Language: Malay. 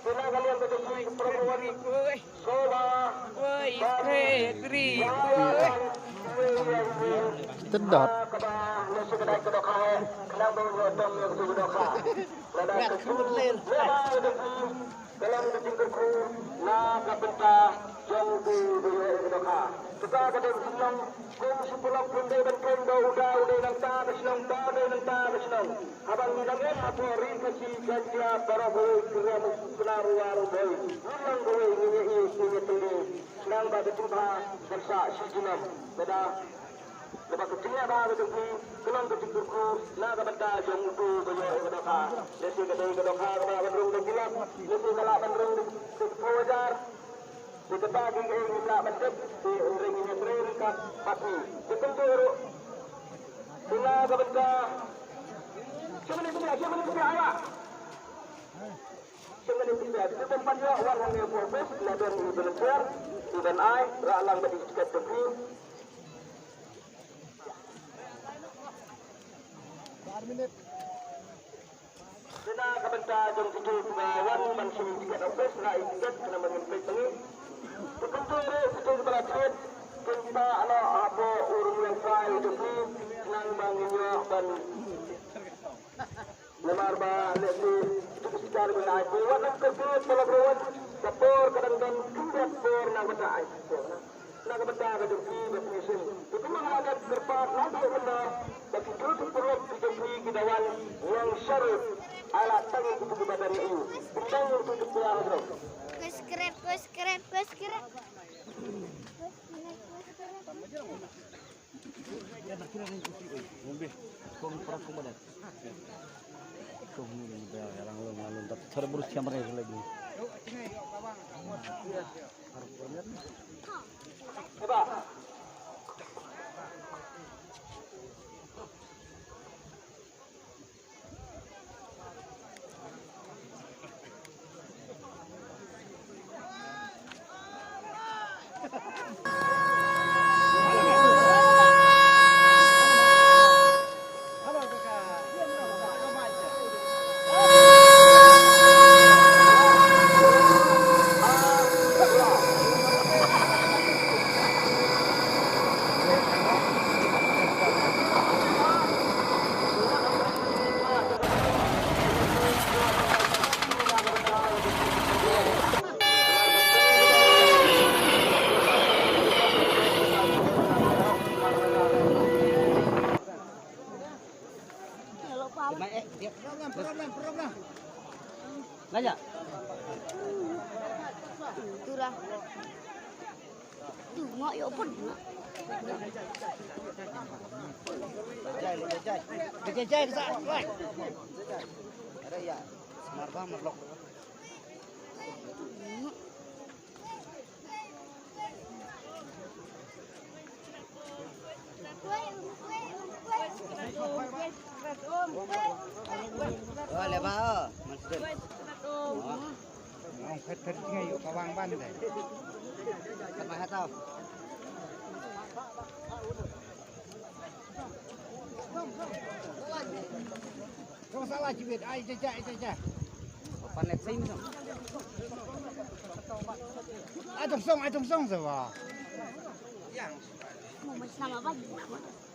sila kalian bertemu perempuan Soba, Istri, Sedot. dalam ketinggalku na kapenta jangku dunia kedoka kita kadang senang kung sepulang punday dan kendo udah nang ta kesenang ta nang ta kesenang abang nangin apa rin kasi gantia para boy kira penaru waru boy ulang boy ini tuli senang pada jumpa sersa sijinam beda lepas kecilnya dah betul kelang ketinggalku na kapenta jangku dunia kedoka lesi kedai kedoka kedoka bandung dan bilang lesi kalak bandung kewajar kita bagi kita bentuk di ring ini terikat pasti betul tu bila kepada siapa ni awak siapa ni tidak di tempat dia orang yang fokus ladan belajar dan ai ralang bagi sekat tepi Sina kepada jom tiga kawan mansum tiga ofis nak ikut kena mengempat tengi betul beracun kita anak apa urung yang saya itu nang bangunnya dan lemar ba lesi itu secara menaiki warna kesut pelabuhan sepor kadang-kadang tidak sepor nak baca nak baca keduki bermusim itu mengalahkan berpat nanti benda bagi duduk perut dijempi kidawan yang syarif alat tangi kutu badan itu bintang untuk pulang bro Kuskret. program. Nanya. Itulah. Tuh, mak yo pun. Jai ke sana. Ada ya. Smart banget lock. Oh, lebar. Masuk. Ông phết ngay ở Pawang ban này. Sama hatau. Không salah cibit, ai caca. Panet sing dong. Ai tong song rồi vào. Mau sama apa?